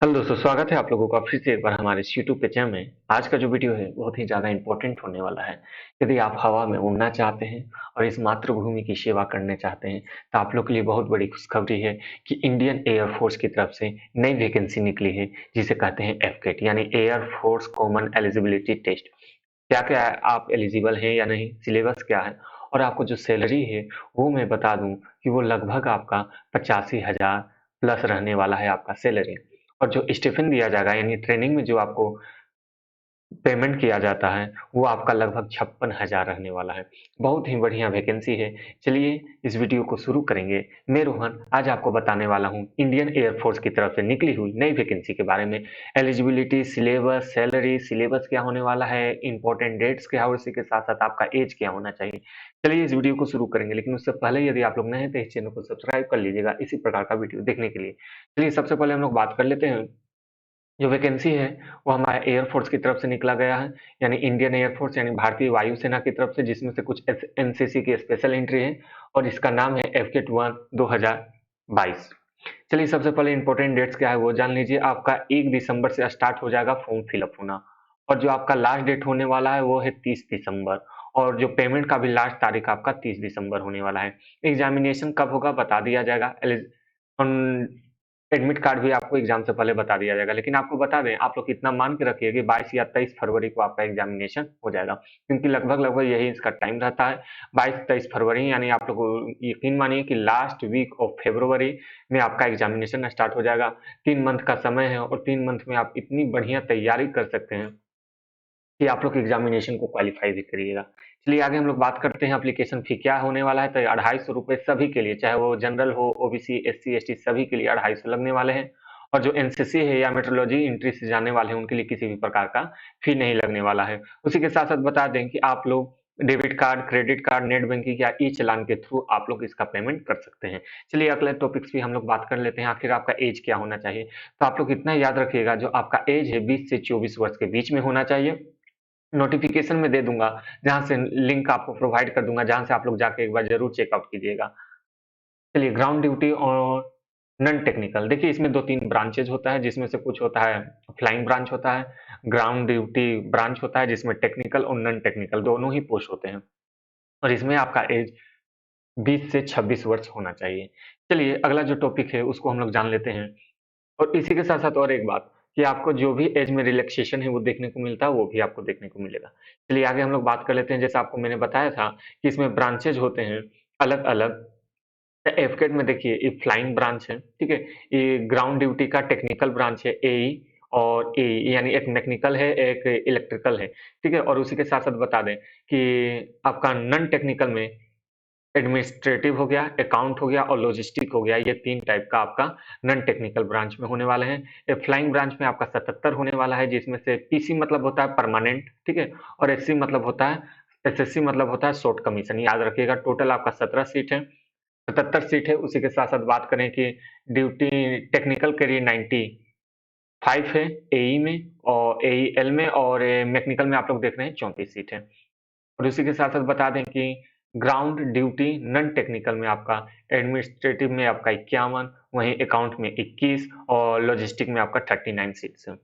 Hello दोस्तों, स्वागत है आप लोगों का फिर से एक बार हमारे इस यूट्यूब पे चैनल में। आज का जो वीडियो है बहुत ही ज़्यादा इम्पोर्टेंट होने वाला है। यदि आप हवा में उड़ना चाहते हैं और इस मातृभूमि की सेवा करने चाहते हैं तो आप लोग के लिए बहुत बड़ी खुशखबरी है कि इंडियन एयर फोर्स की तरफ से नई वैकेंसी निकली है, जिसे कहते हैं एफकेट यानी air force common eligibility test. क्या क्या आप एलिजिबल हैं या नहीं, सिलेबस क्या है और आपको जो सैलरी है वो मैं बता दूं कि वो लगभग आपका 85,000 प्लस रहने वाला है आपका सैलरी। और जो स्टिफिन दिया जाएगा यानी ट्रेनिंग में जो आपको पेमेंट किया जाता है वो आपका लगभग 56,000 रहने वाला है। बहुत ही बढ़िया वैकेंसी है। चलिए इस वीडियो को शुरू करेंगे। मैं रोहन आज आपको बताने वाला हूँ इंडियन एयरफोर्स की तरफ से निकली हुई नई वैकेंसी के बारे में। एलिजिबिलिटी, सिलेबस, सैलरी, सिलेबस क्या होने वाला है, इंपॉर्टेंट डेट्स क्या और इसी के साथ साथ आपका एज क्या होना चाहिए। चलिए इस वीडियो को शुरू करेंगे, लेकिन उससे पहले यदि आप लोग नए हैं तो इस चैनल को सब्सक्राइब कर लीजिएगा इसी प्रकार का वीडियो देखने के लिए। चलिए सबसे पहले हम लोग बात कर लेते हैं। जो वैकेंसी है वो हमारा एयरफोर्स की तरफ से निकला गया है, यानी इंडियन एयरफोर्स यानी भारतीय वायुसेना की तरफ से, जिसमें से कुछ एनसीसी की स्पेशल एंट्री है और इसका नाम है एफकेट 1 2022। चलिए सबसे पहले इंपॉर्टेंट डेट्स क्या है वो जान लीजिए। आपका 1 दिसंबर से स्टार्ट हो जाएगा फॉर्म फिलअप होना, और जो आपका लास्ट डेट होने वाला है वो है 30 दिसंबर, और जो पेमेंट का भी लास्ट तारीख आपका 30 दिसंबर होने वाला है। एग्जामिनेशन कब होगा बता दिया जाएगा। एडमिट कार्ड भी आपको एग्जाम से पहले बता दिया जाएगा, लेकिन आपको बता दें, आप लोग इतना मान के रखिए कि 22 या 23 फरवरी को आपका एग्जामिनेशन हो जाएगा, क्योंकि लगभग लगभग यही इसका टाइम रहता है। 22-23 फरवरी यानी आप लोग यकीन मानिए कि लास्ट वीक ऑफ फरवरी में आपका एग्जामिनेशन स्टार्ट हो जाएगा। 3 मंथ का समय है और 3 मंथ में आप इतनी बढ़िया तैयारी कर सकते हैं कि आप लोग एग्जामिनेशन को क्वालिफाई भी करिएगा। चलिए आगे हम लोग बात करते हैं एप्लीकेशन फी क्या होने वाला है। तो 250 रुपये सभी के लिए, चाहे वो जनरल हो, ओबीसी, एससी, एसटी, सभी के लिए 250 लगने वाले हैं। और जो एनसीसी है या मेट्रोलॉजी एंट्री से जाने वाले हैं उनके लिए किसी भी प्रकार का फी नहीं लगने वाला है। उसी के साथ साथ बता दें कि आप लोग debit card, credit card, net banking या ई चालान के थ्रू आप लोग इसका पेमेंट कर सकते हैं। चलिए अगले टॉपिक्स भी हम लोग बात कर लेते हैं। आखिर आपका एज क्या होना चाहिए, तो आप लोग इतना याद रखिएगा, जो आपका एज है 20 से 24 वर्ष के बीच में होना चाहिए। नोटिफिकेशन में दे दूंगा, जहां से लिंक आपको प्रोवाइड कर दूंगा, जहां से आप लोग जाके एक बार जरूर चेकआउट कीजिएगा। चलिए ग्राउंड ड्यूटी और नॉन टेक्निकल, देखिए इसमें दो तीन ब्रांचेज होता है, जिसमें से कुछ होता है फ्लाइंग ब्रांच होता है, ग्राउंड ड्यूटी ब्रांच होता है जिसमें टेक्निकल और नॉन टेक्निकल दोनों ही पोस्ट होते हैं। और इसमें आपका एज 20 से 26 वर्ष होना चाहिए। चलिए अगला जो टॉपिक है उसको हम लोग जान लेते हैं। और इसी के साथ-साथ और एक बात कि आपको जो भी एज में रिलैक्सेशन है वो देखने को मिलता है, वो भी आपको देखने को मिलेगा। चलिए आगे हम लोग बात कर लेते हैं। जैसा आपको मैंने बताया था कि इसमें ब्रांचेज़ होते हैं अलग-अलग। एफकेट में देखिए ये फ्लाइंग ब्रांच है, ठीक है? ये ग्राउंड ड्यूटी का टेक्निकल ब्रांच है एई, और एई यानी एक मैकेनिकल है, एक इलेक्ट्रिकल है, ठीक है? और उसी के साथ-साथ बता दें कि आपका नॉन टेक्निकल में एडमिनिस्ट्रेटिव हो गया, अकाउंट हो गया और लॉजिस्टिक हो गया। ये 3 टाइप का आपका नॉन टेक्निकल ब्रांच में होने वाले हैं। फ्लाइंग ब्रांच में आपका 77 होने वाला है, जिसमें से पीसी मतलब होता है परमानेंट, ठीक है? और एससी मतलब होता है, एसएससी मतलब होता है शॉर्ट कमीशन। याद रखिएगा टोटल आपका 17 सीट है, 77 सीट है। उसी के साथ-साथ बात करें कि ड्यूटी टेक्निकल के लिए 95 है एई में और एईएल में, और मैकेनिकल में आप लोग देख रहे हैं 34 सीट है। और उसी के साथ-साथ बता दें कि ग्राउंड ड्यूटी नॉन टेक्निकल में आपका एडमिनिस्ट्रेटिव में आपका 51, वहीं अकाउंट में 21 और लॉजिस्टिक में आपका 39 सीट्स है।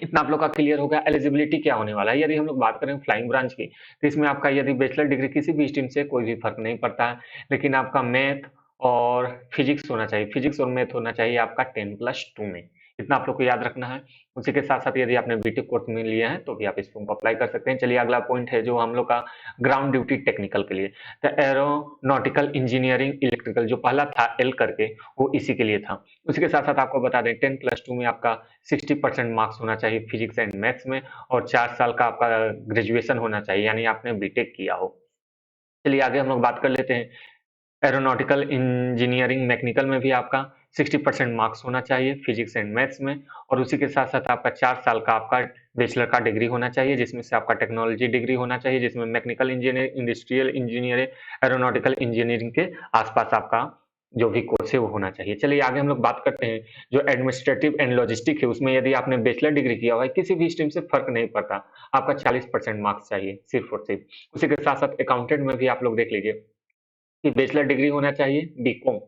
इतना आप लोग का क्लियर हो गया। एलिजिबिलिटी क्या होने वाला है, यदि हम लोग बात करें फ्लाइंग ब्रांच की, तो इसमें आपका यदि बैचलर डिग्री किसी भी स्ट्रीम से कोई भी फर्क नहीं पड़ता है, लेकिन आपका मैथ और फिजिक्स होना चाहिए, फिजिक्स और मैथ होना चाहिए आपका 10+2 में। इतना आप लोग को याद रखना है। उसी के साथ साथ यदि आपने बीटेक कोर्स में लिया है तो भी आप इस फॉर्म को अप्लाई कर सकते हैं। चलिए अगला पॉइंट है जो हम लोग का ग्राउंड ड्यूटी टेक्निकल के लिए, तो एरोनॉटिकल इंजीनियरिंग इलेक्ट्रिकल जो पहला था एल करके, वो इसी के लिए था। उसी के साथ साथ आपको बता दें 10+2 में आपका 60% मार्क्स होना चाहिए फिजिक्स एंड मैथ्स में, और 4 साल का आपका ग्रेजुएशन होना चाहिए, यानी आपने बीटेक किया हो। चलिए आगे हम लोग बात कर लेते हैं। एरोनॉटिकल इंजीनियरिंग मैकेनिकल में भी आपका 60% मार्क्स होना चाहिए फिजिक्स एंड मैथ्स में, और उसी के साथ साथ आपका 4 साल का आपका बैचलर का डिग्री होना चाहिए, जिसमें से आपका टेक्नोलॉजी डिग्री होना चाहिए, जिसमें mechanical engineer, industrial engineer, aeronautical engineering के आसपास आपका जो भी कोर्स है वो होना चाहिए। चलिए आगे हम लोग बात करते हैं। जो एडमिनिस्ट्रेटिव एंड लॉजिस्टिक है उसमें यदि आपने बैचलर डिग्री किया हुआ है, किसी भी स्ट्रीम से फर्क नहीं पड़ता, आपका 40% मार्क्स चाहिए सिर्फ और सिर्फ। उसी के साथ साथ अकाउंटेंट में भी आप लोग देख लीजिए कि बैचलर डिग्री होना चाहिए बीकॉम,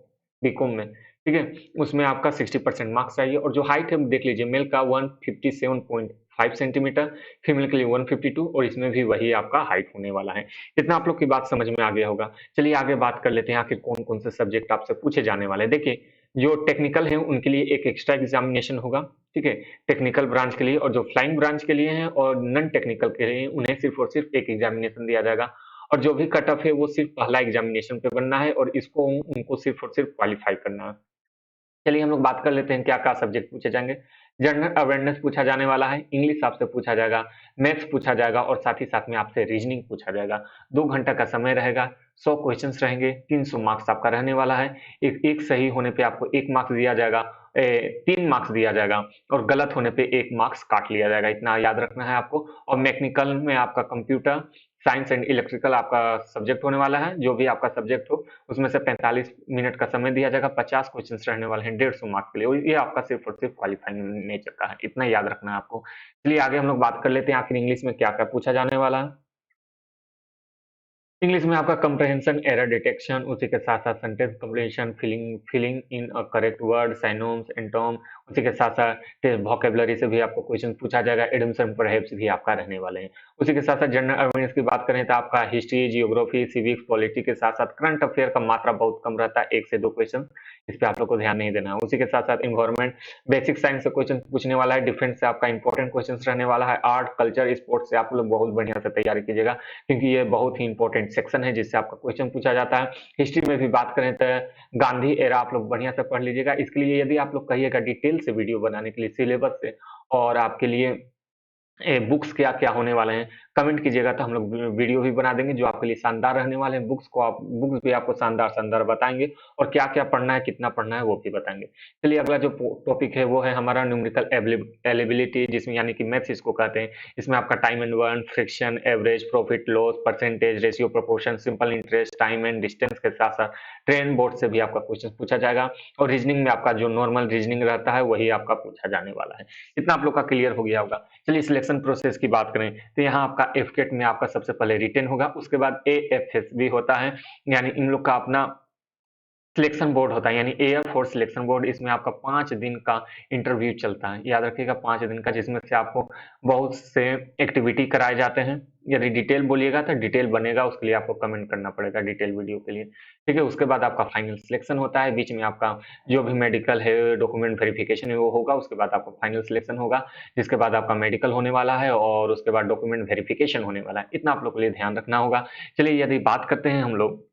बीकॉम में, ठीक है? उसमें आपका 60% मार्क्स चाहिए और जो हाइट है देख लीजिए, मेल का 157.5 सेंटीमीटर, फीमेल के लिए 152 और इसमें भी वही आपका हाइट होने वाला है। इतना आप लोग की बात समझ में आ गया होगा। चलिए आगे बात कर लेते हैं आखिर कौन-कौन से सब्जेक्ट आपसे पूछे जाने वाले हैं। देखिए, जो टेक्निकल है उनके लिए एक एक्स्ट्रा एग्ज़ामिनेशन होगा, ठीक है? टेक्निकल ब्रांच के लिए, और जो फ्लाइंग ब्रांच के लिए हैं और नॉन टेक्निकल के लिए उन्हें सिर्फ़ और सिर्फ़ एक एग्ज़ामिनेशन दिया जाएगा और जो भी कट ऑफ है वो सिर्फ़ पहला एग्ज़ामिनेशन पे बनना है और इसको उनको सिर्फ़ और सिर्फ़ क्वालीफाई करना है। चलिए हम लोग बात कर लेते हैं क्या-क्या सब्जेक्ट पूछे जाएँगे। जनरल अवेयरनेस पूछा जाने वाला है, इंग्लिश आपसे पूछा जाएगा, मैथ्स पूछा जाएगा और साथ ही साथ में आपसे रीजनिंग पूछा जाएगा। 2 घंटा का समय रहेगा, 100 क्वेश्चन्स रहेंगे, 300 मार्क्स आपका रहने वाला है। एक सही होने पे आपको 1 मार्क्स दिया जाएगा, 3 मार्क्स दिया जाएगा और गलत होने पे 1 मार्क्स काट लिया जाएगा। इतना याद रखना है आपको। और मैकेनिकल में आपका कंप्यूटर साइंस एंड इलेक्ट्रिकल आपका सब्जेक्ट होने वाला है। जो भी आपका सब्जेक्ट हो उसमें से 45 मिनट का समय दिया जाएगा, 50 क्वेश्चंस रहने वाले हैं 150 मार्क्स के लिए, और ये आपका सिर्फ और सिर्फ क्वालिफाइंग नेचर का है, इतना याद रखना है आपको। चलिए आगे हम लोग बात कर लेते हैं आखिर इंग्लिश में क्या क्या पूछा जाने वाला है। इंग्लिश में आपका कंप्रहेंशन, एरर डिटेक्शन, उसी के साथ-साथ sentence completion, filling filling in a correct word, synonyms, antonym, उसी के साथ-साथ वोकैब्युलरी से भी आपको क्वेश्चन पूछा जाएगा, इडियम्स एंड परहैप्स भी आपका रहने वाले हैं। उसी के साथ-साथ जनरल अवेयरनेस की बात करें तो आपका हिस्ट्री, जियोग्राफी, सिविक्स, पॉलिटी के साथ-साथ करंट अफेयर का मात्रा बहुत कम रहता है, 1 से 2 क्वेश्चन, इस पे आप लोग को ध्यान नहीं देना है। उसी के साथ-साथ एनवायरनमेंट, बेसिक साइंस से क्वेश्चन पूछने वाला है, डिफेंस से आपका इंपॉर्टेंट क्वेश्चंस रहने वाला है, आर्ट, कल्चर, स्पोर्ट्स से आप लोग बहुत बढ़िया से तैयारी कीजिएगा। क्योंकि ये बहुत ही इंपॉर्टेंट सेक्शन है जिससे आपका क्वेश्चन पूछा जाता है। हिस्ट्री में भी बात करें तो गांधी एरा आप लोग बढ़िया से पढ़ लीजिएगा। इसके लिए यदि आप लोग कहिएगा डिटेल से वीडियो बनाने के लिए सिलेबस से और आपके लिए बुक्स क्या-क्या होने वाले हैं, कमेंट कीजिएगा तो हम लोग वीडियो भी बना देंगे जो आपके लिए शानदार रहने वाले हैं। बुक्स भी आपको शानदार-शानदार बताएँगे और क्या-क्या पढ़ना है, कितना पढ़ना है वो भी बताएँगे। चलिए अगला जो टॉपिक है वो है हमारा न्यूमेरिकल एबिलिटी, जिसमें यानी कि मैथ्स इसको कहते हैं। इसमें आपका time and work, friction, average, profit loss, percentage, ratio, proportion, simple interest, time and distance के साथ-साथ ट्रेन बोर्ड से भी आपका क्वेश्चन पूछा जाएगा और रीजनिंग में आपका जो नॉर्मल रीजनिंग रहता है वही आपका पूछा जाने वाला है। इतना आप लोग का क्लियर हो गया होगा। चलिए सिलेक्शन प्रोसेस की बात करें तो यहाँ आपका एफकेट में आपका सबसे पहले रिटेन होगा, उसके बाद एएफएस भी होता है, यानी इन लोग का अपना सिलेक्शन बोर्ड होता है, यानी एयर फोर्स सिलेक्शन बोर्ड। इसमें आपका 5 दिन का इंटरव्यू चलता है, याद रखिएगा 5 दिन का, जिसमें से आपको बहुत से एक्टिविटी कराए जाते हैं। यदि डिटेल बोलिएगा तो डिटेल बनेगा, उसके लिए आपको कमेंट करना पड़ेगा डिटेल वीडियो के लिए, ठीक है। उसके बाद आपका फाइनल सिलेक्शन होता है, बीच में आपका जो भी मेडिकल है, डॉक्यूमेंट वेरिफिकेशन है वो होगा, उसके बाद आपका फाइनल सिलेक्शन होगा, जिसके बाद आपका मेडिकल होने वाला है और उसके बाद डॉक्यूमेंट वेरिफिकेशन होने वाला है। इतना आप लोग के लिए ध्यान रखना होगा। चलिए यदि बात करते हैं हम लोग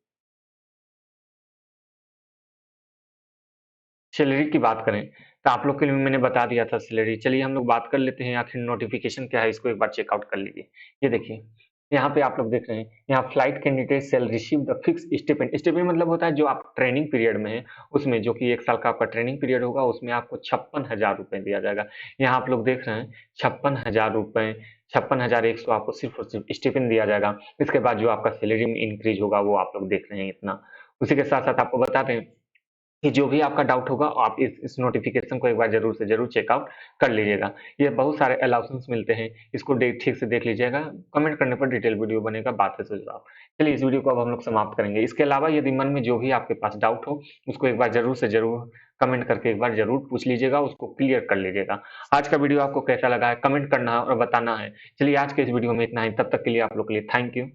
सैलरी की बात करें, तो आप लोग के लिए मैंने बता दिया था सैलरी। चलिए हम लोग बात कर लेते हैं आखिर नोटिफ़िकेशन क्या है, इसको एक बार चेकआउट कर लीजिए। ये देखिए, यहाँ पे आप लोग देख रहे हैं, यहाँ flight candidate shell receive the fixed stipend. Stipend मतलब होता है जो आप ट्रेनिंग पीरियड में हैं, उसमें जो कि 1 साल का आपका ट्रेनिंग पीरियड होगा, उसमें आपको 56,000 रुपए दिया जाएगा। यहाँ आप लोग देख रहे हैं 56,000 रुपए, 56,100 आपको सिर्फ़ और सिर्फ़ स्टिपेंड दिया जाएगा। इसके बाद जो आपका सैलरी में इंक्रीज़ होगा, वो आप लोग देख रहे हैं इतना। उसी के साथ-साथ आपको बता दें कि जो भी आपका डाउट होगा आप इस नोटिफ़िकेशन को एक बार ज़रूर से ज़रूर चेकआउट कर लीजिएगा। ये बहुत सारे अलाउंसेस मिलते हैं, इसको डे ठीक से देख लीजिएगा, कमेंट करने पर डिटेल वीडियो बनेगा, बात है सुझाव। चलिए इस वीडियो को अब हम लोग समाप्त करेंगे। इसके अलावा यदि मन में जो भी आपके पास डाउट हो, उसको एक बार ज़रूर से ज़रूर कमेंट करके एक बार ज़रूर पूछ लीजिएगा, उसको क्लियर कर लीजिएगा। आज का वीडियो आपको कैसा लगा है, कमेंट करना है और बताना है। चलिए आज के इस वीडियो में इतना ही, तब तक के लिए आप लोग के लिए थैंक यू।